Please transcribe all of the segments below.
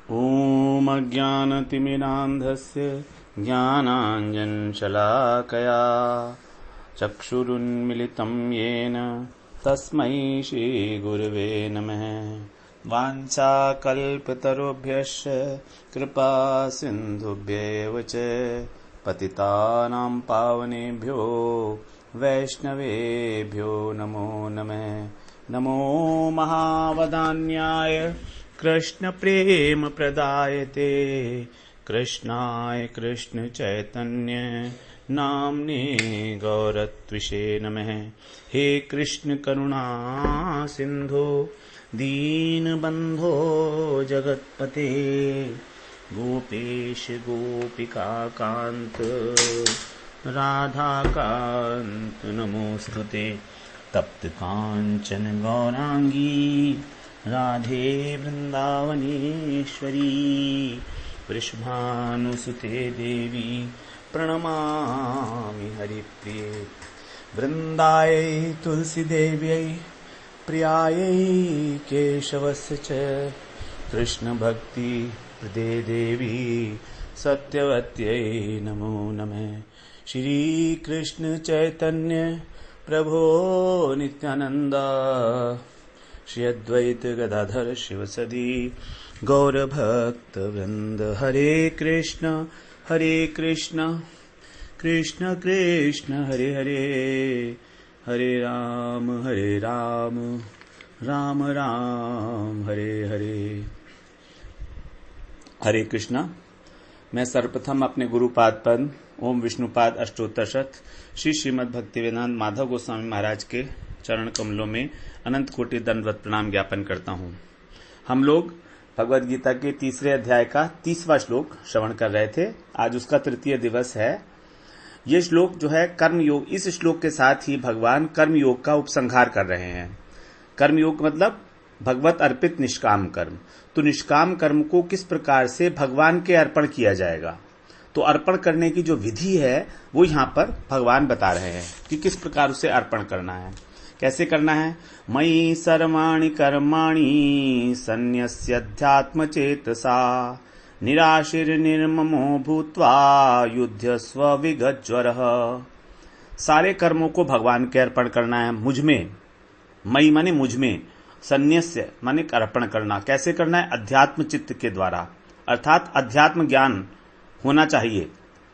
ॐ अज्ञानतिमिरान्धस्य ज्ञानाञ्जनशलाकया चक्षुरुन्मिलितं येन तस्मै श्रीगुरवे नमः। वाञ्छाकल्पतरुभ्यश्च कृपा सिन्धुभ्येव च पतितानां पावनेभ्यो वैष्णवेभ्यो नमो नमः। नमो महावदान्याय कृष्ण प्रेम प्रदायते कृष्णाय कृष्ण चैतन्य नाम्ने गौरत्विषे नमः। हे कृष्ण करुणा सिंधु दीनबंधो जगत्पते गोपेश गोपिका कांत राधा कांत नमोस्तुते। तप्त कांचन गौरांगी राधे वृंदावनेश्वरी वृषभानुसुते देवी प्रणमामि हरिप्रिये। वृंदायै तुलसी देव्यै प्रियायै केशवस्य च कृष्ण भक्ति प्रदे देवी सत्यवत्यै नमो नमः। श्री कृष्ण चैतन्य प्रभो नित्यानंद श्री अद्वैत गदाधर शिवसदी गौरभक्त वृंद। हरे कृष्ण कृष्ण कृष्ण हरे हरे, हरे राम राम राम हरे हरे। हरे कृष्णा। मैं सर्वप्रथम अपने गुरुपाद पद ओम विष्णुपाद अष्टोत्तरशत श्री श्रीमद् भक्तिवेदांत माधव गोस्वामी महाराज के चरण कमलों में अनंत कोटि दंडवत प्रणाम ज्ञापन करता हूँ। हम लोग भगवद गीता के तीसरे अध्याय का 30वां श्लोक श्रवण कर रहे थे। आज उसका तृतीय दिवस है। ये श्लोक जो है कर्म योग, इस श्लोक के साथ ही भगवान कर्म योग का उपसंहार कर रहे हैं। कर्म योग मतलब भगवत अर्पित निष्काम कर्म। तो निष्काम कर्म को किस प्रकार से भगवान के अर्पण किया जाएगा, तो अर्पण करने की जो विधि है वो यहाँ पर भगवान बता रहे हैं कि किस प्रकार उसे अर्पण करना है, कैसे करना है। मयि सर्वाणि कर्माणि सन्न्यस्याध्यात्म चेतसा निराशीर्निर्ममो भूत्वा युध्यस्व विगतज्वरः। सारे कर्मों को भगवान के अर्पण करना है, मुझ में। मयि माने मुझ में, सन्न्यस्य माने अर्पण करना। कैसे करना है? अध्यात्म चित्त के द्वारा, अर्थात अध्यात्म ज्ञान होना चाहिए,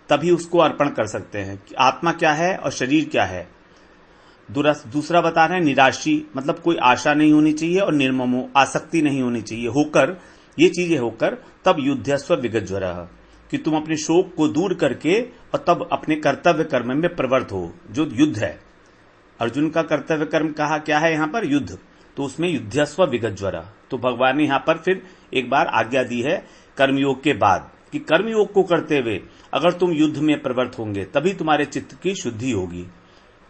तभी उसको अर्पण कर सकते हैं कि आत्मा क्या है और शरीर क्या है। दूसरा बता रहे हैं निराशी, मतलब कोई आशा नहीं होनी चाहिए, और निर्ममो आसक्ति नहीं होनी चाहिए। होकर ये चीजें होकर तब युद्धस्व विगतज्वरः, कि तुम अपने शोक को दूर करके और तब अपने कर्तव्य कर्म में प्रवृत्त हो, जो युद्ध है। अर्जुन का कर्तव्य कर्म कहा क्या है यहाँ पर? युद्ध। तो उसमें युद्धस्व विगतज्वरः। तो भगवान ने यहाँ पर फिर एक बार आज्ञा दी है कर्मयोग के बाद कि कर्मयोग को करते हुए अगर तुम युद्ध में प्रवृत्त होंगे तभी तुम्हारे चित्त की शुद्धि होगी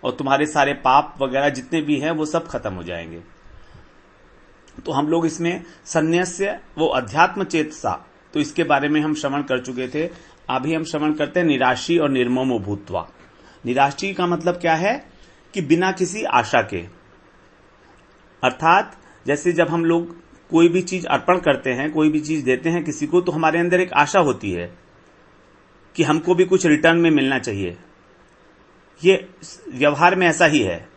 और तुम्हारे सारे पाप वगैरह जितने भी हैं वो सब खत्म हो जाएंगे। तो हम लोग इसमें सन्न्यास्य वो अध्यात्म चेतसा, तो इसके बारे में हम श्रवण कर चुके थे। अभी हम श्रवण करते हैं निराशी और निर्ममो भूत्वा। निराशी का मतलब क्या है कि बिना किसी आशा के, अर्थात जैसे जब हम लोग कोई भी चीज अर्पण करते हैं, कोई भी चीज देते हैं किसी को, तो हमारे अंदर एक आशा होती है कि हमको भी कुछ रिटर्न में मिलना चाहिए। ये व्यवहार में ऐसा ही है।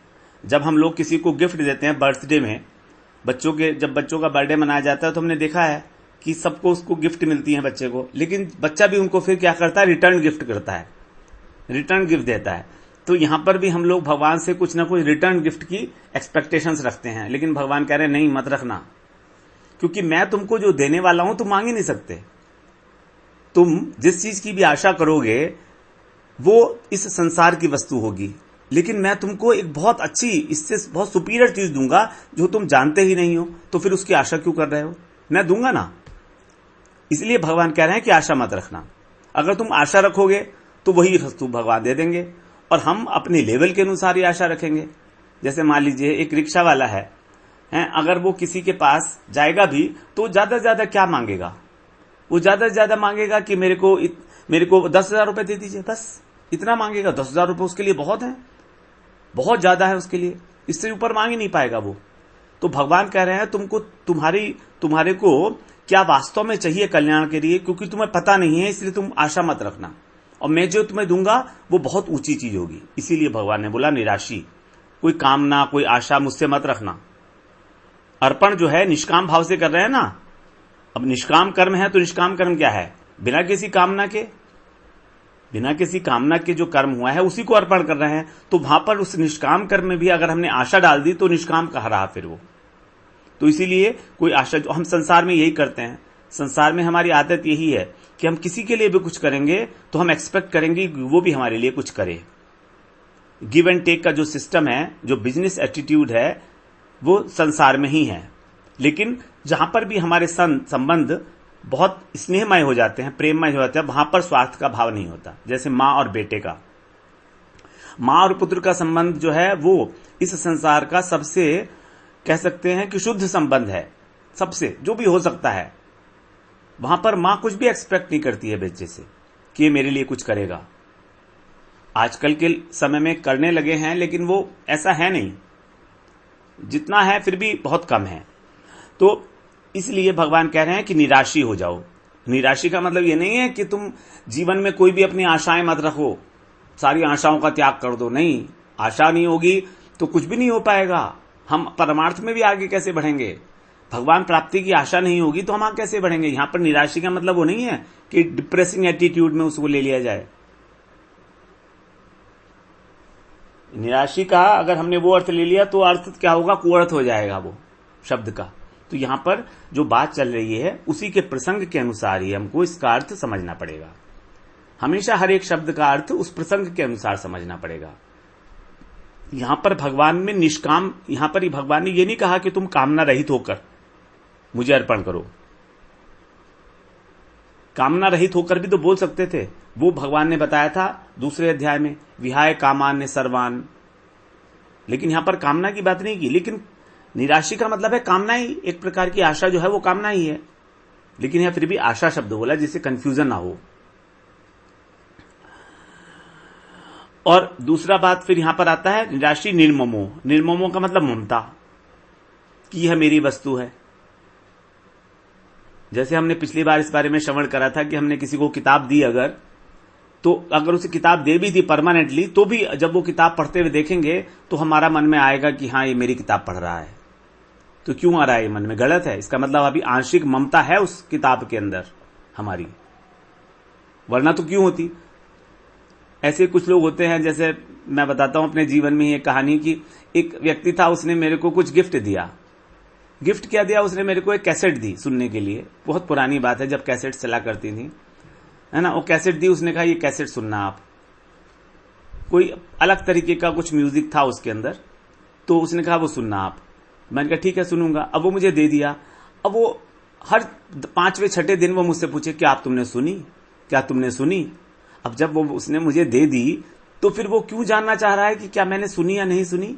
जब हम लोग किसी को गिफ्ट देते हैं बर्थडे में, जब बच्चों का बर्थडे मनाया जाता है तो हमने देखा है कि सबको उसको गिफ्ट मिलती है बच्चे को, लेकिन बच्चा भी उनको फिर क्या करता है? रिटर्न गिफ्ट करता है, रिटर्न गिफ्ट देता है। तो यहां पर भी हम लोग भगवान से कुछ ना कुछ रिटर्न गिफ्ट की एक्सपेक्टेशंस रखते हैं, लेकिन भगवान कह रहे हैं नहीं, मत रखना, क्योंकि मैं तुमको जो देने वाला हूं तुम मांग ही नहीं सकते। तुम जिस चीज की भी आशा करोगे वो इस संसार की वस्तु होगी, लेकिन मैं तुमको एक बहुत अच्छी, इससे बहुत सुपीरियर चीज दूंगा जो तुम जानते ही नहीं हो, तो फिर उसकी आशा क्यों कर रहे हो? मैं दूंगा ना। इसलिए भगवान कह रहे हैं कि आशा मत रखना। अगर तुम आशा रखोगे तो वही वस्तु भगवान दे देंगे, और हम अपने लेवल के अनुसार ही आशा रखेंगे। जैसे मान लीजिए एक रिक्शा वाला है, अगर वो किसी के पास जाएगा भी तो ज्यादा से ज्यादा क्या मांगेगा? वो ज्यादा से ज्यादा मांगेगा कि मेरे को 10,000 रुपए दे दीजिए, बस इतना मांगेगा। 10,000 रुपए उसके लिए बहुत है, बहुत ज्यादा है उसके लिए, इससे ऊपर मांग ही नहीं पाएगा वो। तो भगवान कह रहे हैं तुमको तुम्हारे को क्या वास्तव में चाहिए कल्याण के लिए, क्योंकि तुम्हें पता नहीं है इसलिए तुम आशा मत रखना, और मैं जो तुम्हें दूंगा वो बहुत ऊंची चीज होगी। इसीलिए भगवान ने बोला निराशी, कोई कामना कोई आशा मुझसे मत रखना। अर्पण जो है निष्काम भाव से कर रहे हैं ना। अब निष्काम कर्म है तो निष्काम कर्म क्या है, बिना किसी कामना के जो कर्म हुआ है उसी को अर्पण कर रहे हैं। तो वहां पर उस निष्काम कर्म में भी अगर हमने आशा डाल दी तो निष्काम कहा रहा फिर वो। तो इसीलिए कोई आशा, जो हम संसार में यही करते हैं, संसार में हमारी आदत यही है कि हम किसी के लिए भी कुछ करेंगे तो हम एक्सपेक्ट करेंगे कि वो भी हमारे लिए कुछ करे। गिव एंड टेक का जो सिस्टम है, जो बिजनेस एटीट्यूड है, वो संसार में ही है। लेकिन जहां पर भी हमारे संबंध बहुत स्नेहमय हो जाते हैं, प्रेममय हो जाते हैं, वहां पर स्वार्थ का भाव नहीं होता। जैसे मां और बेटे का, मां और पुत्र का संबंध जो है वो इस संसार का सबसे, कह सकते हैं कि शुद्ध संबंध है, सबसे जो भी हो सकता है। वहां पर मां कुछ भी एक्सपेक्ट नहीं करती है बच्चे से कि ये मेरे लिए कुछ करेगा। आजकल के समय में करने लगे हैं, लेकिन वो ऐसा है नहीं, जितना है फिर भी बहुत कम है। तो इसलिए भगवान कह रहे हैं कि निराशी हो जाओ। निराशी का मतलब ये नहीं है कि तुम जीवन में कोई भी अपनी आशाएं मत रखो, सारी आशाओं का त्याग कर दो। नहीं, आशा नहीं होगी तो कुछ भी नहीं हो पाएगा। हम परमार्थ में भी आगे कैसे बढ़ेंगे? भगवान प्राप्ति की आशा नहीं होगी तो हम आगे कैसे बढ़ेंगे? यहां पर निराशी का मतलब वो नहीं है कि डिप्रेसिंग एटीट्यूड में उसको ले लिया जाए। निराशी का अगर हमने वो अर्थ ले लिया तो अर्थ क्या होगा, कुअर्थ हो जाएगा वो शब्द का। तो यहां पर जो बात चल रही है उसी के प्रसंग के अनुसार ही हमको इसका अर्थ समझना पड़ेगा। हमेशा हर एक शब्द का अर्थ उस प्रसंग के अनुसार समझना पड़ेगा। यहां पर भगवान में निष्काम, यहां पर ही भगवान ने ये नहीं कहा कि तुम कामना रहित होकर मुझे अर्पण करो। कामना रहित होकर भी तो बोल सकते थे, वो भगवान ने बताया था दूसरे अध्याय में, विहाय कामान्य सर्वान। लेकिन यहां पर कामना की बात नहीं की। लेकिन निराशी का मतलब है कामना ही, एक प्रकार की आशा जो है वो कामना ही है। लेकिन यहां फिर भी आशा शब्द बोला जिससे कंफ्यूजन ना हो। और दूसरा बात फिर यहां पर आता है निराशी निर्ममो। निर्ममो का मतलब ममता, कि यह मेरी वस्तु है। जैसे हमने पिछली बार इस बारे में श्रवण करा था कि हमने किसी को किताब दी अगर, तो अगर उसे किताब दे भी दी परमानेंटली, तो भी जब वो किताब पढ़ते हुए देखेंगे तो हमारा मन में आएगा कि हाँ ये मेरी किताब पढ़ रहा है। तो क्यों आ रहा है ये मन में? गलत है। इसका मतलब अभी आंशिक ममता है उस किताब के अंदर हमारी, वरना तो क्यों होती। ऐसे कुछ लोग होते हैं, जैसे मैं बताता हूं अपने जीवन में एक कहानी की। एक व्यक्ति था, उसने मेरे को कुछ गिफ्ट दिया। गिफ्ट क्या दिया उसने? मेरे को एक कैसेट दी सुनने के लिए। बहुत पुरानी बात है जब कैसेट चला करती थी, है ना। वो कैसेट दी, उसने कहा ये कैसेट सुनना आप। कोई अलग तरीके का कुछ म्यूजिक था उसके अंदर, तो उसने कहा वो सुनना आप। मैंने कहा ठीक है सुनूंगा। अब वो मुझे दे दिया। अब वो हर 5वें 6ठे दिन वो मुझसे पूछे क्या आप तुमने सुनी, क्या तुमने सुनी। अब जब वो उसने मुझे दे दी तो फिर वो क्यों जानना चाह रहा है कि क्या मैंने सुनी या नहीं सुनी?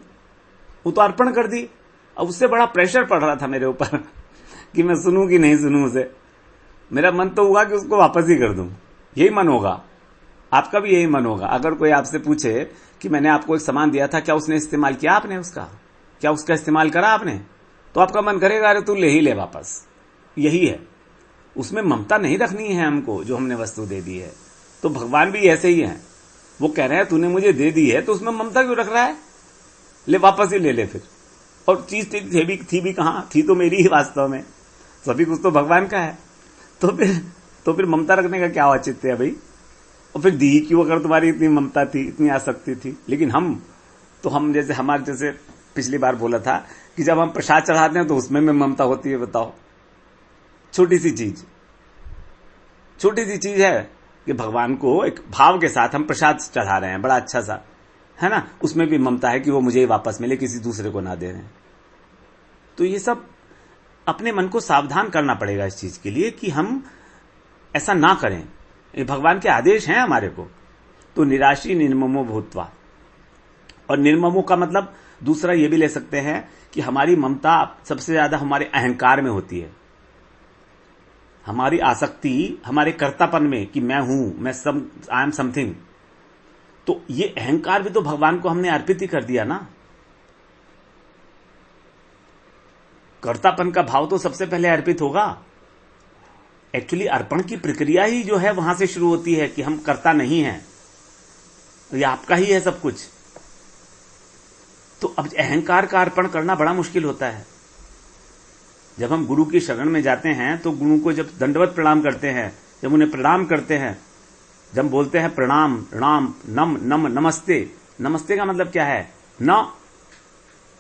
वो तो अर्पण कर दी। अब उससे बड़ा प्रेशर पड़ रहा था मेरे ऊपर कि मैं सुनूं कि नहीं सुनूं उसे। मेरा मन तो हुआ कि उसको वापस ही कर दूं। यही मन होगा, आपका भी यही मन होगा। अगर कोई आपसे पूछे कि मैंने आपको एक सामान दिया था, क्या उसने इस्तेमाल किया आपने उसका, क्या उसका इस्तेमाल करा आपने, तो आपका मन करेगा अरे तू ले ही ले वापस। यही है, उसमें ममता नहीं रखनी है हमको जो हमने वस्तु दे दी है। तो भगवान भी ऐसे ही है, वो कह रहे हैं तूने मुझे दे दी है तो उसमें ममता क्यों रख रहा है, ले वापस ही ले ले फिर। और चीज थी भी कहां, थी तो मेरी ही वास्तव में, सभी कुछ तो भगवान का है। तो फिर ममता रखने का क्या औचित्य है भाई। और फिर दी क्यों अगर तुम्हारी इतनी ममता थी, इतनी आसक्ति थी। लेकिन हम जैसे हमारे जैसे पिछली बार बोला था कि जब हम प्रसाद चढ़ाते हैं तो उसमें में ममता होती है। बताओ, छोटी सी चीज है कि भगवान को एक भाव के साथ हम प्रसाद चढ़ा रहे हैं, बड़ा अच्छा सा, है ना। उसमें भी ममता है कि वो मुझे ही वापस मिले, किसी दूसरे को ना दे रहे हैं। तो ये सब अपने मन को सावधान करना पड़ेगा इस चीज के लिए कि हम ऐसा ना करें। ये भगवान के आदेश हैं हमारे को। तो निराशी निर्ममो भूत्वा। और निर्ममो का मतलब दूसरा ये भी ले सकते हैं कि हमारी ममता सबसे ज्यादा हमारे अहंकार में होती है, हमारी आसक्ति हमारे कर्तापन में कि मैं हूं, आई एम समथिंग। तो ये अहंकार भी तो भगवान को हमने अर्पित ही कर दिया ना। कर्तापन का भाव तो सबसे पहले अर्पित होगा। एक्चुअली अर्पण की प्रक्रिया ही जो है वहां से शुरू होती है कि हम करता नहीं है, ये आपका ही है सब कुछ। तो अब अहंकार का अर्पण करना बड़ा मुश्किल होता है। जब हम गुरु की शरण में जाते हैं तो गुरु को जब दंडवत प्रणाम करते हैं, जब उन्हें प्रणाम करते हैं, जब बोलते हैं प्रणाम राम नम नम नमस्ते, नमस्ते का मतलब क्या है? न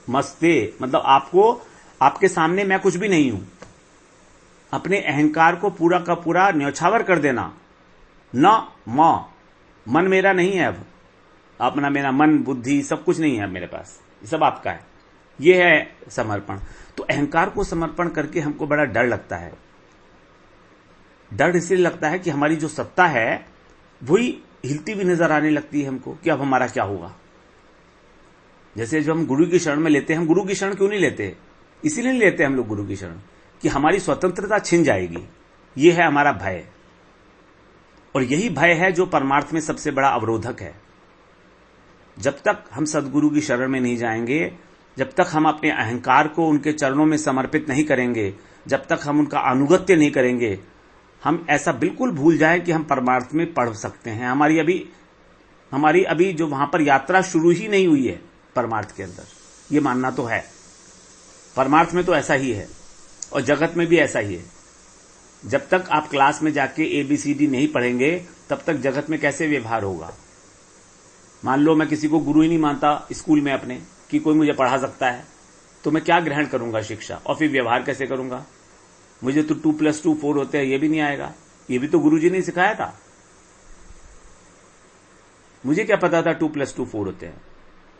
मस्ते, मतलब आपको, आपके सामने मैं कुछ भी नहीं हूं। अपने अहंकार को पूरा का पूरा न्यौछावर कर देना। न म, मन मेरा नहीं है, अब अपना मेरा मन बुद्धि सब कुछ नहीं है मेरे पास, ये सब आपका है। ये है समर्पण। तो अहंकार को समर्पण करके हमको बड़ा डर लगता है। डर इसलिए लगता है कि हमारी जो सत्ता है वही हिलती हुई नजर आने लगती है हमको कि अब हमारा क्या होगा। जैसे जो हम गुरु की शरण में लेते हैं, हम गुरु की शरण क्यों नहीं लेते? इसीलिए नहीं लेते हम लोग गुरु की शरण कि हमारी स्वतंत्रता छिन जाएगी। ये है हमारा भय, और यही भय है जो परमार्थ में सबसे बड़ा अवरोधक है। जब तक हम सदगुरु की शरण में नहीं जाएंगे, जब तक हम अपने अहंकार को उनके चरणों में समर्पित नहीं करेंगे, जब तक हम उनका अनुगत्य नहीं करेंगे, हम ऐसा बिल्कुल भूल जाएं कि हम परमार्थ में पढ़ सकते हैं। हमारी अभी जो वहां पर यात्रा शुरू ही नहीं हुई है परमार्थ के अंदर, ये मानना तो है। परमार्थ में तो ऐसा ही है और जगत में भी ऐसा ही है। जब तक आप क्लास में जाके ABCD नहीं पढ़ेंगे, तब तक जगत में कैसे व्यवहार होगा? मान लो मैं किसी को गुरु ही नहीं मानता स्कूल में अपने, कि कोई मुझे पढ़ा सकता है, तो मैं क्या ग्रहण करूंगा शिक्षा, और फिर व्यवहार कैसे करूंगा? मुझे तो 2 + 2 4 होते हैं, ये भी नहीं आएगा। ये भी तो गुरुजी ने सिखाया था। मुझे क्या पता था 2 + 2 4 होते हैं?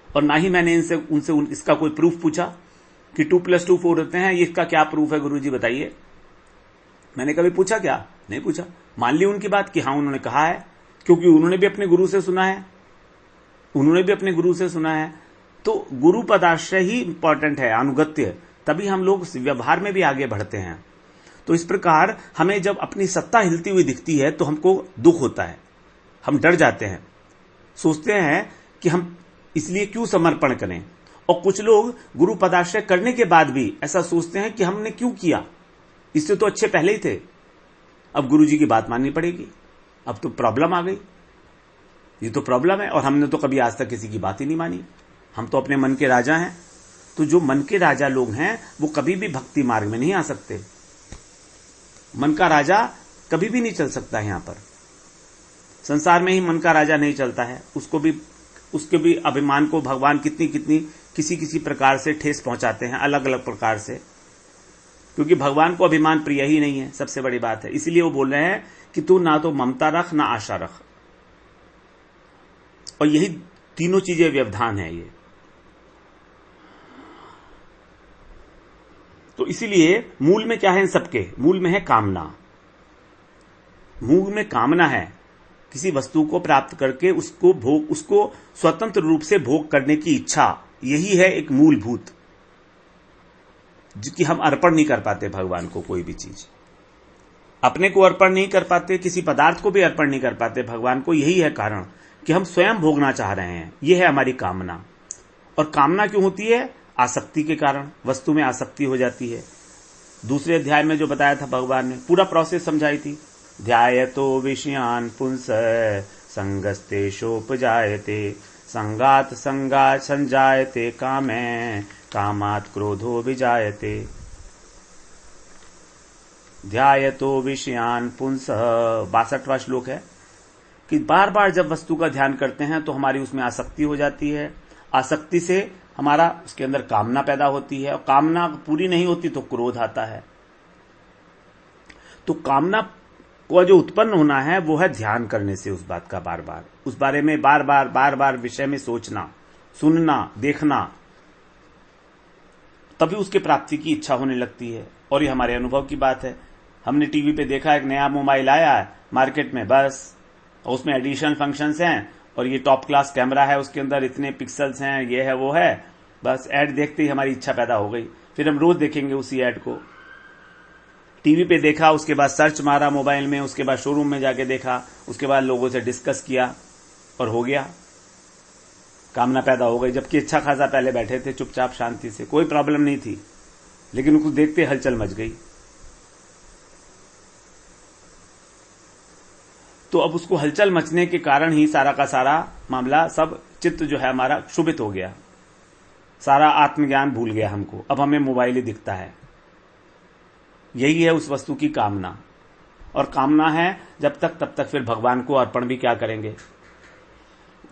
और ना ही मैंने उनसे इसका कोई प्रूफ पूछा कि 2 + 2 4 होते हैं, इसका क्या प्रूफ है गुरुजी बताइए। मैंने कभी पूछा क्या? नहीं पूछा। मान ली उनकी बात कि हाँ उन्होंने कहा है, क्योंकि उन्होंने भी अपने गुरु से सुना है। तो गुरु पदाश्रय ही इंपॉर्टेंट है, अनुगत्य, तभी हम लोग व्यवहार में भी आगे बढ़ते हैं। तो इस प्रकार हमें जब अपनी सत्ता हिलती हुई दिखती है तो हमको दुख होता है, हम डर जाते हैं, सोचते हैं कि हम इसलिए क्यों समर्पण करें। और कुछ लोग गुरु पदाश्रय करने के बाद भी ऐसा सोचते हैं कि हमने क्यों किया, इससे तो अच्छे पहले ही थे, अब गुरुजी की बात माननी पड़ेगी, अब तो प्रॉब्लम आ गई, ये तो प्रॉब्लम है। और हमने तो कभी आज तक किसी की बात ही नहीं मानी, हम तो अपने मन के राजा हैं। तो जो मन के राजा लोग हैं वो कभी भी भक्ति मार्ग में नहीं आ सकते। मन का राजा कभी भी नहीं चल सकता है। यहां पर संसार में ही मन का राजा नहीं चलता है। उसके भी अभिमान को भगवान किसी प्रकार से ठेस पहुंचाते हैं, अलग अलग प्रकार से, क्योंकि भगवान को अभिमान प्रिय ही नहीं है, सबसे बड़ी बात है। इसीलिए वो बोल रहे हैं कि तू ना तो ममता रख ना आशा रख। और यही तीनों चीजें व्यवधान है ये। तो इसीलिए मूल में क्या है इन सबके? मूल में है कामना। मूल में कामना है किसी वस्तु को प्राप्त करके उसको स्वतंत्र रूप से भोग करने की इच्छा। यही है एक मूलभूत, जिसकी हम अर्पण नहीं कर पाते भगवान को। कोई भी चीज अपने को अर्पण नहीं कर पाते, किसी पदार्थ को भी अर्पण नहीं कर पाते भगवान को। यही है कारण कि हम स्वयं भोगना चाह रहे हैं। यह है हमारी कामना। और कामना क्यों होती है? आसक्ति के कारण, वस्तु में आसक्ति हो जाती है। दूसरे अध्याय में जो बताया था भगवान ने पूरा प्रोसेस समझाई थी। ध्यायतो विषयान पुंस संगस्तेषोपजायते संगात संगात संजायते कामे कामात क्रोधो विजायते। ध्यायतो विषयान पुंस 62वां श्लोक है कि बार बार जब वस्तु का ध्यान करते हैं तो हमारी उसमें आसक्ति हो जाती है। आसक्ति से हमारा उसके अंदर कामना पैदा होती है, और कामना पूरी नहीं होती तो क्रोध आता है। तो कामना को जो उत्पन्न होना है वो है ध्यान करने से, उस बात का बार बार, उस बारे में बार बार विषय में सोचना, सुनना, देखना, तभी उसके प्राप्ति की इच्छा होने लगती है। और ये हमारे अनुभव की बात है। हमने टीवी पे देखा एक नया मोबाइल आया है मार्केट में, बस उसमें एडिशनल फंक्शंस हैं और ये टॉप क्लास कैमरा है, उसके अंदर इतने पिक्सल्स हैं, ये है वो है, बस ऐड देखते ही हमारी इच्छा पैदा हो गई। फिर हम रोज देखेंगे उसी ऐड को। टीवी पे देखा, उसके बाद सर्च मारा मोबाइल में, उसके बाद शोरूम में जाके देखा, उसके बाद लोगों से डिस्कस किया और हो गया, कामना पैदा हो गई। जबकि अच्छा खासा पहले बैठे थे चुपचाप शांति से, कोई प्रॉब्लम नहीं थी, लेकिन उनको देखते हलचल मच गई। तो अब उसको हलचल मचने के कारण ही सारा का सारा मामला, सब चित्त जो है हमारा क्षुभित हो गया, सारा आत्मज्ञान भूल गया हमको, अब हमें मोबाइल ही दिखता है। यही है उस वस्तु की कामना, और कामना है जब तक तब तक फिर भगवान को अर्पण भी क्या करेंगे।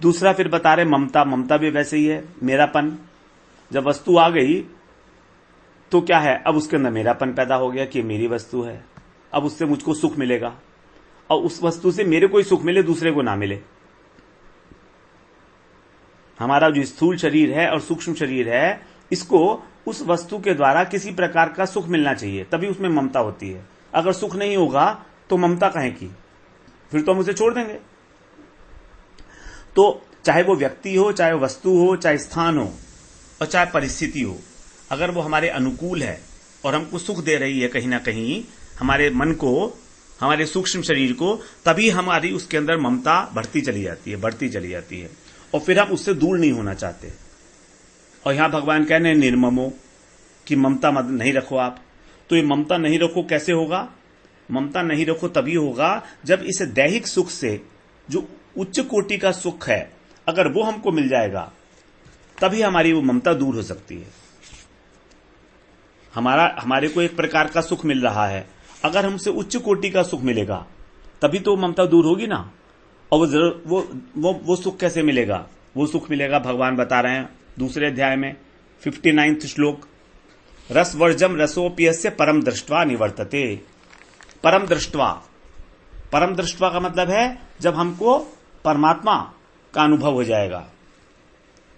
दूसरा फिर बता रहे ममता, ममता भी वैसे ही है, मेरापन। जब वस्तु आ गई तो क्या है, अब उसके अंदर मेरापन पैदा हो गया कि मेरी वस्तु है, अब उससे मुझको सुख मिलेगा, और उस वस्तु से मेरे को ही सुख मिले, दूसरे को ना मिले। हमारा जो स्थूल शरीर है और सूक्ष्म शरीर है, इसको उस वस्तु के द्वारा किसी प्रकार का सुख मिलना चाहिए, तभी उसमें ममता होती है। अगर सुख नहीं होगा तो ममता काहे की, फिर तो हम उसे छोड़ देंगे। तो चाहे वो व्यक्ति हो, चाहे वस्तु हो, चाहे स्थान हो, और चाहे परिस्थिति हो, अगर वो हमारे अनुकूल है और हमको सुख दे रही है कहीं ना कहीं, हमारे मन को, हमारे सूक्ष्म शरीर को, तभी हमारी उसके अंदर ममता बढ़ती चली जाती है, बढ़ती चली जाती है, और फिर हम उससे दूर नहीं होना चाहते। और यहां भगवान कह रहे हैं निर्ममो, कि ममता मत नहीं रखो आप। तो ये ममता नहीं रखो कैसे होगा? ममता नहीं रखो तभी होगा जब इस दैहिक सुख से, जो उच्च कोटि का सुख है, अगर वो हमको मिल जाएगा तभी हमारी वो ममता दूर हो सकती है। हमारे को एक प्रकार का सुख मिल रहा है, अगर हमसे उच्च कोटि का सुख मिलेगा तभी तो ममता दूर होगी ना। और वो सुख कैसे मिलेगा? वो सुख मिलेगा, भगवान बता रहे हैं दूसरे अध्याय में 59 श्लोक, रसवर्जम रसोपियस्य परम दृष्ट्वा निवर्तते। परम दृष्ट्वा, परम दृष्ट्वा का मतलब है जब हमको परमात्मा का अनुभव हो जाएगा,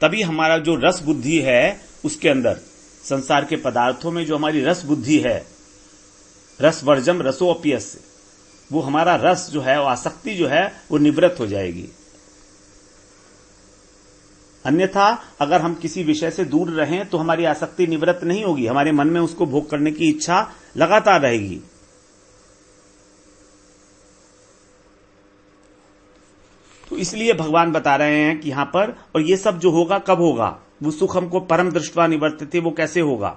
तभी हमारा जो रस बुद्धि है उसके अंदर, संसार के पदार्थों में जो हमारी रस बुद्धि है, रसवर्जम रसोपियस्य, वो हमारा रस जो है, वो आसक्ति जो है, वो निवृत्त हो जाएगी। अन्यथा अगर हम किसी विषय से दूर रहें तो हमारी आसक्ति निवृत्त नहीं होगी, हमारे मन में उसको भोग करने की इच्छा लगातार रहेगी। तो इसलिए भगवान बता रहे हैं कि यहां पर, और ये सब जो होगा कब होगा? वो सुख हमको परम दृष्ट्वा निवर्तते, वो कैसे होगा?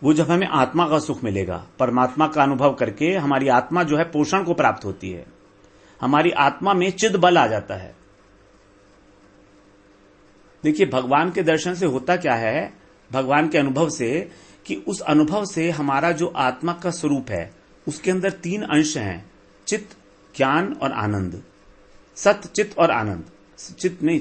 वो जब हमें आत्मा का सुख मिलेगा, परमात्मा का अनुभव करके हमारी आत्मा जो है पोषण को प्राप्त होती है, हमारी आत्मा में चिद बल आ जाता है। देखिए भगवान के दर्शन से होता क्या है, भगवान के अनुभव से, कि उस अनुभव से हमारा जो आत्मा का स्वरूप है उसके अंदर 3 अंश हैं, चित्त, ज्ञान और आनंद। सत्य, चित्त और आनंद। चित्त नहीं,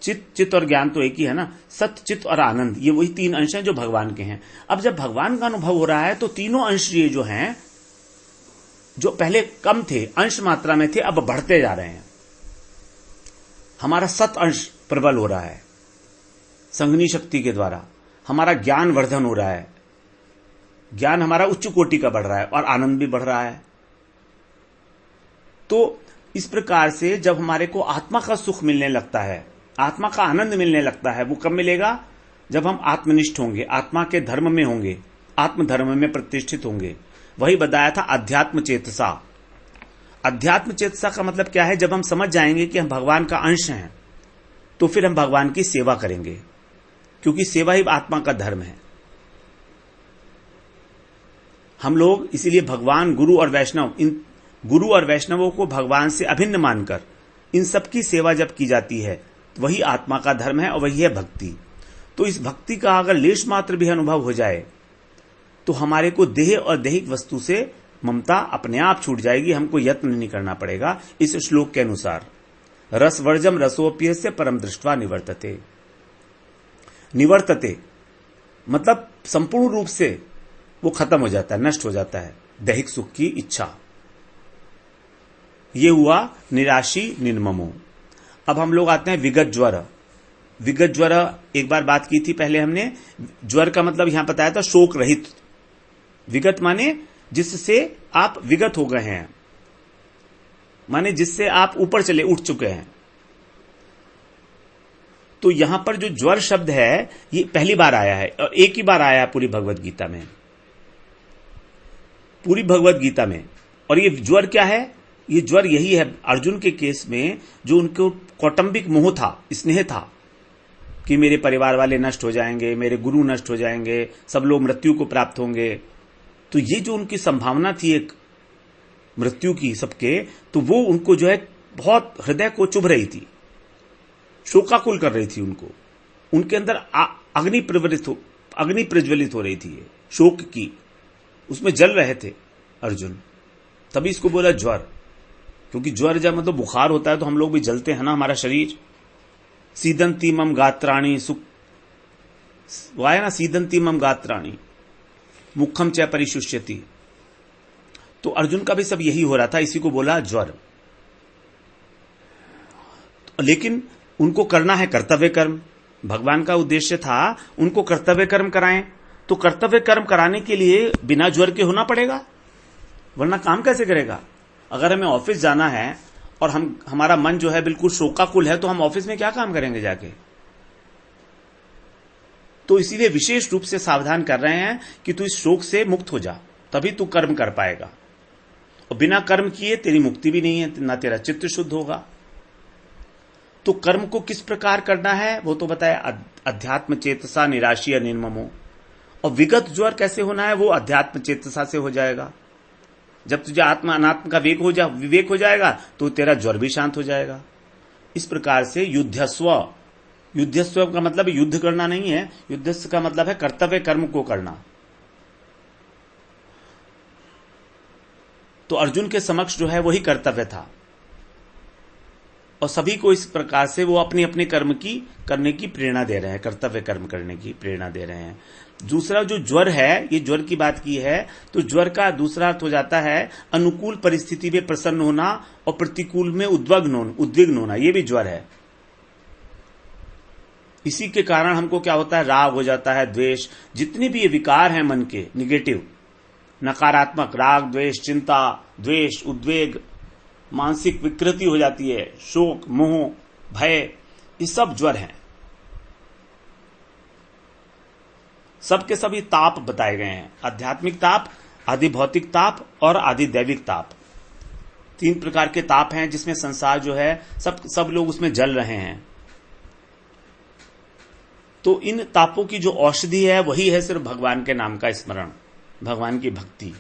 चित्त और ज्ञान तो एक ही है ना, सत्य, चित्त और आनंद, ये वही 3 अंश हैं जो भगवान के हैं। अब जब भगवान का अनुभव हो रहा है तो तीनों अंश ये जो हैं, जो पहले कम थे, अंश मात्रा में थे, अब बढ़ते जा रहे हैं। हमारा सत अंश प्रबल हो रहा है संघनी शक्ति के द्वारा, हमारा ज्ञान वर्धन हो रहा है, ज्ञान हमारा उच्च कोटि का बढ़ रहा है, और आनंद भी बढ़ रहा है। तो इस प्रकार से जब हमारे को आत्मा का सुख मिलने लगता है, आत्मा का आनंद मिलने लगता है, वो कब मिलेगा? जब हम आत्मनिष्ठ होंगे, आत्मा के धर्म में होंगे, आत्म धर्म में प्रतिष्ठित होंगे। वही बताया था अध्यात्म चेतसा। अध्यात्म चेतसा का मतलब क्या है? जब हम समझ जाएंगे कि हम भगवान का अंश हैं, तो फिर हम भगवान की सेवा करेंगे, क्योंकि सेवा ही आत्मा का धर्म है। हम लोग इसीलिए भगवान, गुरु और वैष्णव, इन गुरु और वैष्णवों को भगवान से अभिन्न मानकर इन सबकी सेवा जब की जाती है, तो वही आत्मा का धर्म है, और वही है भक्ति। तो इस भक्ति का अगर लेश मात्र भी अनुभव हो जाए तो हमारे को देह और दैहिक वस्तु से ममता अपने आप छूट जाएगी, हमको यत्न नहीं करना पड़ेगा। इस श्लोक के अनुसार रसवर्जम रसोप्यस्य परम दृष्ट्वा निवर्तते। निवर्तते मतलब संपूर्ण रूप से वो खत्म हो जाता है, नष्ट हो जाता है दैहिक सुख की इच्छा। ये हुआ निराशी निर्ममो। अब हम लोग आते हैं विगत ज्वर। विगत ज्वर एक बार बात की थी पहले हमने। ज्वर का मतलब यहां बताया था शोक रहित। विगत माने जिससे आप विगत हो गए हैं, माने जिससे आप ऊपर चले, उठ चुके हैं। तो यहां पर जो ज्वर शब्द है ये पहली बार आया है, और एक ही बार आया है पूरी भगवत गीता में, पूरी भगवत गीता में। और ये ज्वर क्या है? ये ज्वर यही है अर्जुन के केस में, जो उनको कौटुंबिक मोह था, स्नेह था कि मेरे परिवार वाले नष्ट हो जाएंगे, मेरे गुरु नष्ट हो जाएंगे, सब लोग मृत्यु को प्राप्त होंगे। तो ये जो उनकी संभावना थी एक, मृत्यु की सबके, तो वो उनको जो है बहुत हृदय को चुभ रही थी, शोकाकुल कर रही थी उनको, उनके अंदर अग्नि प्रज्वलित हो रही थी, ये शोक की, उसमें जल रहे थे अर्जुन। तभी इसको बोला ज्वर, क्योंकि ज्वर जब मतलब बुखार होता है तो हम लोग भी जलते हैं ना, हमारा शरीर। सीदंती मम गात्राणी सुख, वो आया ना, सीदंती मम गात्राणी मुखम च परिशुष्यति। तो अर्जुन का भी सब यही हो रहा था, इसी को बोला ज्वर। लेकिन उनको करना है कर्तव्य कर्म, भगवान का उद्देश्य था उनको कर्तव्य कर्म कराएं। तो कर्तव्य कर्म कराने के लिए बिना ज्वर के होना पड़ेगा, वरना काम कैसे करेगा। अगर हमें ऑफिस जाना है और हमारा मन जो है बिल्कुल शोकाकुल है, तो हम ऑफिस में क्या काम करेंगे जाके। तो इसीलिए विशेष रूप से सावधान कर रहे हैं कि तू इस शोक से मुक्त हो जा, तभी तू कर्म कर पाएगा। और बिना कर्म किए तेरी मुक्ति भी नहीं है, ना तेरा चित्त शुद्ध होगा। तो कर्म को किस प्रकार करना है वो तो बताया, अध्यात्म चेतसा निराशी निर्ममो। और विगत ज्वर कैसे होना है, वो अध्यात्म चेतसा से हो जाएगा। जब तुझे आत्मा अनात्म का विवेक हो जाएगा तो तेरा ज्वर भी शांत हो जाएगा। इस प्रकार से युद्धस्व, युद्धस्व का मतलब युद्ध करना नहीं है, युद्धस्व का मतलब है कर्तव्य कर्म को करना। तो अर्जुन के समक्ष जो है वही कर्तव्य था, और सभी को इस प्रकार से वो अपने अपने कर्म की करने की प्रेरणा दे रहे हैं, कर्तव्य कर्म करने की प्रेरणा दे रहे हैं। दूसरा जो ज्वर है, ये ज्वर की बात की है, तो ज्वर का दूसरा अर्थ हो जाता है अनुकूल परिस्थिति में प्रसन्न होना और प्रतिकूल में उद्विग्न होना, ये भी ज्वर है। इसी के कारण हमको क्या होता है, राग हो जाता है, द्वेष, जितने भी ये विकार हैं मन के निगेटिव नकारात्मक, राग द्वेष, चिंता द्वेष, उद्वेग, मानसिक विकृति हो जाती है, शोक मोह भय, ये सब ज्वर हैं। सबके सभी ताप बताए गए हैं, आध्यात्मिक ताप, आदि भौतिक ताप और आदि दैविक ताप। 3 प्रकार के ताप हैं जिसमें संसार जो है सब लोग उसमें जल रहे हैं। तो इन तापों की जो औषधि है वही है सिर्फ भगवान के नाम का स्मरण, भगवान की भक्ति।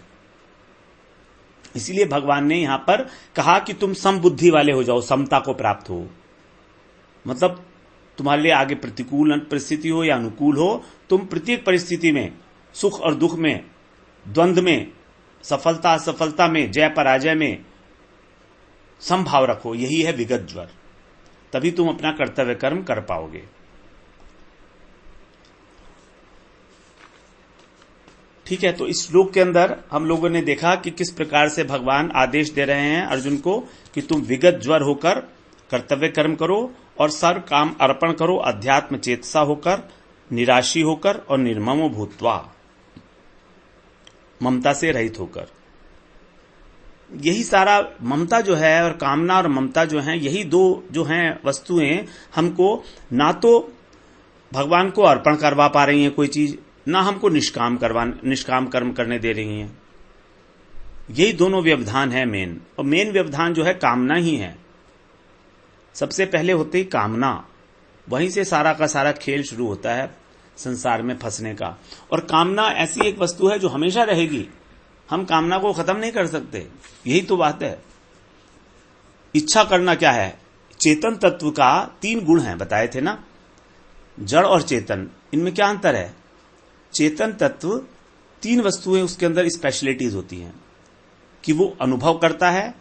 इसीलिए भगवान ने यहां पर कहा कि तुम समबुद्धि वाले हो जाओ, समता को प्राप्त हो। मतलब तुम्हारे लिए आगे प्रतिकूल परिस्थिति हो या अनुकूल हो, तुम प्रत्येक परिस्थिति में, सुख और दुख में, द्वंद्व में, सफलता असफलता में, जय पराजय में समभाव रखो। यही है विगत ज्वर, तभी तुम अपना कर्तव्य कर्म कर पाओगे। ठीक है, तो इस श्लोक के अंदर हम लोगों ने देखा कि किस प्रकार से भगवान आदेश दे रहे हैं अर्जुन को कि तुम विगत ज्वर होकर कर्तव्य कर्म करो और सर्व काम अर्पण करो, अध्यात्म चेतसा होकर, निराशी होकर और निर्ममो भूत्वा, ममता से रहित होकर। यही सारा ममता जो है और कामना और ममता जो है, यही दो जो हैं वस्तुएं हमको ना तो भगवान को अर्पण करवा पा रही हैं कोई चीज, ना हमको निष्काम कर्म करने दे रही हैं। यही दोनों व्यवधान है मेन, और मेन व्यवधान जो है कामना ही है। सबसे पहले होती है कामना, वहीं से सारा का सारा खेल शुरू होता है संसार में फंसने का। और कामना ऐसी एक वस्तु है जो हमेशा रहेगी, हम कामना को खत्म नहीं कर सकते, यही तो बात है। इच्छा करना क्या है, चेतन तत्व का 3 गुण हैं बताए थे ना, जड़ और चेतन, इनमें क्या अंतर है। चेतन तत्व 3 वस्तुएं उसके अंदर स्पेशलिटीज होती हैं कि वो अनुभव करता है,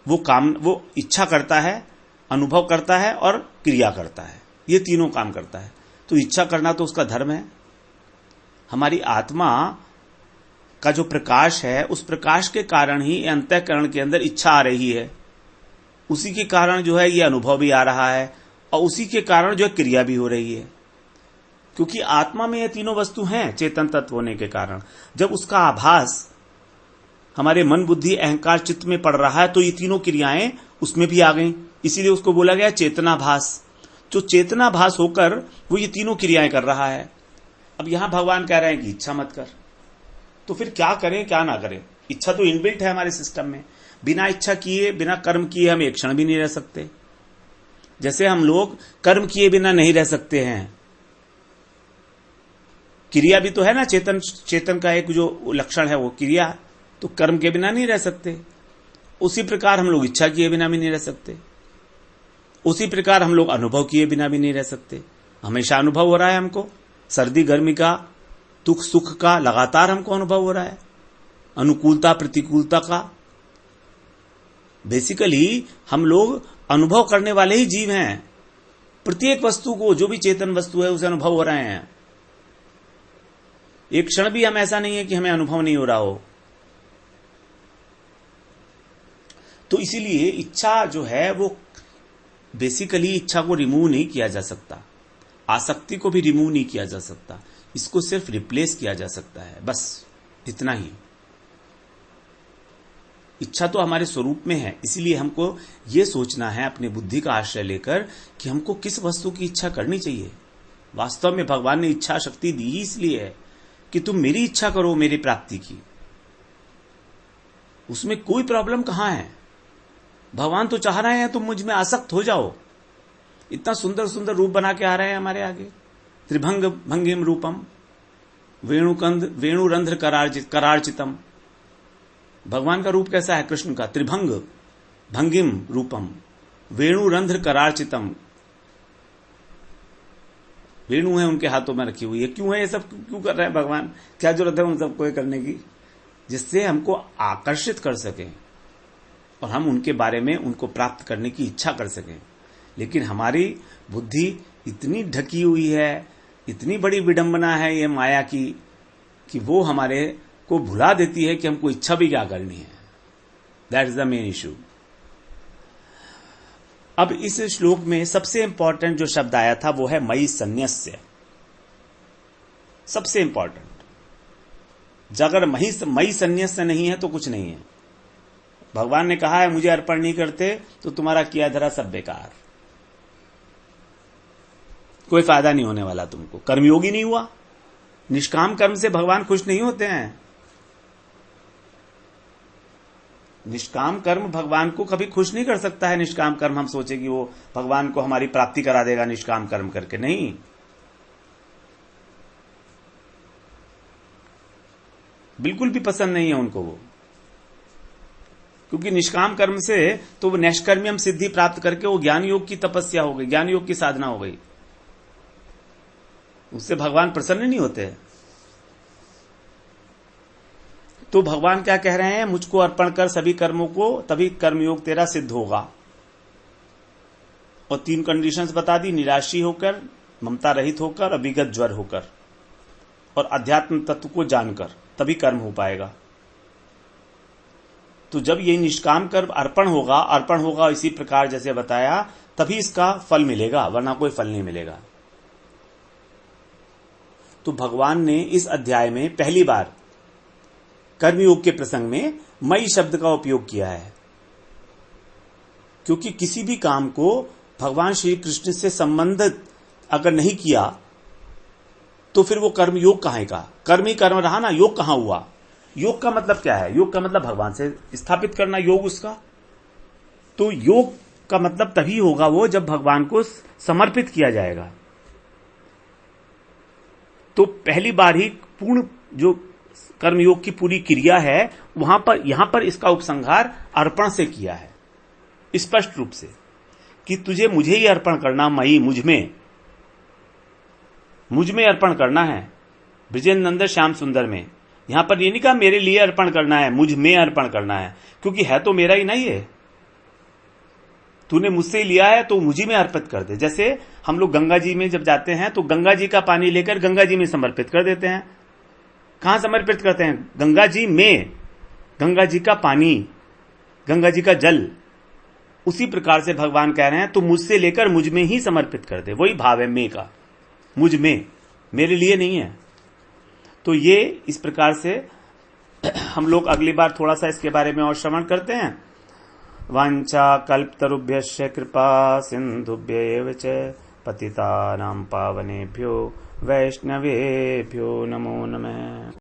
वो इच्छा करता है, अनुभव करता है और क्रिया करता है। ये तीनों काम करता है। तो इच्छा करना तो उसका धर्म है। हमारी आत्मा का जो प्रकाश है, उस प्रकाश के कारण ही अंतःकरण के अंदर इच्छा आ रही है, उसी के कारण जो है ये अनुभव भी आ रहा है, और उसी के कारण जो है क्रिया भी हो रही है। क्योंकि आत्मा में ये तीनों वस्तु हैं चेतन तत्व होने के कारण। जब उसका आभास हमारे मन बुद्धि अहंकार चित्त में पड़ रहा है, तो ये तीनों क्रियाएं उसमें भी आ गई, इसीलिए उसको बोला गया चेतनाभास। जो चेतनाभास होकर वो ये तीनों क्रियाएं कर रहा है। अब यहां भगवान कह रहे हैं कि इच्छा मत कर, तो फिर क्या करें क्या ना करें। इच्छा तो इनबिल्ट है हमारे सिस्टम में, बिना इच्छा किए बिना कर्म किए हम एक क्षण भी नहीं रह सकते। जैसे हम लोग कर्म किए बिना नहीं रह सकते हैं, क्रिया भी तो है ना, चेतन का एक जो लक्षण है वो क्रिया, तो कर्म के बिना नहीं रह सकते। उसी प्रकार हम लोग इच्छा किए बिना भी नहीं रह सकते, उसी प्रकार हम लोग अनुभव किए बिना भी नहीं रह सकते। हमेशा अनुभव हो रहा है हमको, सर्दी गर्मी का, दुख सुख का लगातार हमको अनुभव हो रहा है, अनुकूलता प्रतिकूलता का। बेसिकली हम लोग अनुभव करने वाले ही जीव हैं। प्रत्येक वस्तु को, जो भी चेतन वस्तु है, उसे अनुभव हो रहे हैं। एक क्षण भी हम ऐसा नहीं है कि हमें अनुभव नहीं हो रहा हो। तो इसीलिए इच्छा जो है वो बेसिकली इच्छा को रिमूव नहीं किया जा सकता, आसक्ति को भी रिमूव नहीं किया जा सकता, इसको सिर्फ रिप्लेस किया जा सकता है, बस इतना ही। इच्छा तो हमारे स्वरूप में है, इसीलिए हमको यह सोचना है अपनी बुद्धि का आश्रय लेकर कि हमको किस वस्तु की इच्छा करनी चाहिए। वास्तव में भगवान ने इच्छा शक्ति दी ही इसलिए है कि तुम मेरी इच्छा करो मेरी प्राप्ति की। उसमें कोई प्रॉब्लम कहां है? भगवान तो चाह रहे हैं तुम मुझ में आसक्त हो जाओ। इतना सुंदर सुंदर रूप बना के आ रहे हैं हमारे आगे। त्रिभंग भंगिम रूपम वेणुकंद वेणुरंध्र करार्चितम। भगवान का रूप कैसा है? कृष्ण का त्रिभंग भंगिम रूपम वेणुरंध्र करार्चितम। वेणु है उनके हाथों में रखी हुई है। क्यों है ये सब? क्यों कर रहे हैं भगवान? क्या जरूरत है उन सबको करने की? जिससे हमको आकर्षित कर सके और हम उनके बारे में उनको प्राप्त करने की इच्छा कर सकें। लेकिन हमारी बुद्धि इतनी ढकी हुई है, इतनी बड़ी विडंबना है ये माया की, कि वो हमारे को भुला देती है कि हमको इच्छा भी क्या करनी है। That is the main issue. अब इस श्लोक में सबसे इंपॉर्टेंट जो शब्द आया था वो है मयि सन्न्यस्य। सबसे इंपॉर्टेंट। अगर मयि सन्न्यस्य नहीं है तो कुछ नहीं है। भगवान ने कहा है मुझे अर्पण नहीं करते तो तुम्हारा किया धरा सब बेकार, कोई फायदा नहीं होने वाला तुमको। कर्मयोगी नहीं हुआ, निष्काम कर्म से भगवान खुश नहीं होते हैं। निष्काम कर्म भगवान को कभी खुश नहीं कर सकता है। निष्काम कर्म हम सोचे कि वो भगवान को हमारी प्राप्ति करा देगा निष्काम कर्म करके, नहीं। बिल्कुल भी पसंद नहीं है उनको वो, क्योंकि निष्काम कर्म से तो वो नैष्कर्म्यम सिद्धि प्राप्त करके वो ज्ञान योग की तपस्या हो गई, ज्ञान योग की साधना हो गई। उससे भगवान प्रसन्न नहीं होते। तो भगवान क्या कह रहे हैं? मुझको अर्पण कर सभी कर्मों को, तभी कर्मयोग तेरा सिद्ध होगा। और 3 कंडीशंस बता दी, निराशी होकर, ममता रहित होकर, अभिगत ज्वर होकर और अध्यात्म तत्व को जानकर, तभी कर्म हो पाएगा। तो जब ये निष्काम कर्म अर्पण होगा इसी प्रकार जैसे बताया, तभी इसका फल मिलेगा, वरना कोई फल नहीं मिलेगा। तो भगवान ने इस अध्याय में पहली बार कर्मयोग के प्रसंग में मयि शब्द का उपयोग किया है, क्योंकि किसी भी काम को भगवान श्री कृष्ण से संबंधित अगर नहीं किया तो फिर वो कर्मयोग कहां का? कर्म ही कर्म रहा ना, योग कहां हुआ? योग का मतलब क्या है? योग का मतलब भगवान से स्थापित करना योग उसका। तो योग का मतलब तभी होगा वो जब भगवान को समर्पित किया जाएगा। तो पहली बार ही पूर्ण जो कर्मयोग की पूरी क्रिया है यहां पर इसका उपसंहार अर्पण से किया है, स्पष्ट रूप से, कि तुझे मुझे ही अर्पण करना, मई मुझ में अर्पण करना है। ब्रिजेंद्र नंदन श्याम सुंदर में यहां पर ये नहीं कहा मेरे लिए अर्पण करना है, मुझ में अर्पण करना है, क्योंकि है तो मेरा ही नहीं है। तूने मुझसे लिया है तो मुझी में अर्पित कर दे। जैसे हम लोग गंगा जी में जब जाते हैं तो गंगा जी का पानी लेकर गंगा जी में समर्पित कर देते हैं। कहां समर्पित करते हैं? गंगा जी में। गंगा जी का पानी, गंगा जी का जल। उसी प्रकार से भगवान कह रहे हैं तो मुझसे लेकर मुझ में ही समर्पित कर दे। वही भाव है में का, मुझ में, मेरे लिए नहीं है। तो ये इस प्रकार से हम लोग अगली बार थोड़ा सा इसके बारे में और श्रवण करते हैं। वांछा कल्पतरुभ्यश्च कृपा सिंधुभ्यैव च पतितानां पावनेभ्यो वैष्णवेभ्यो नमो नमः।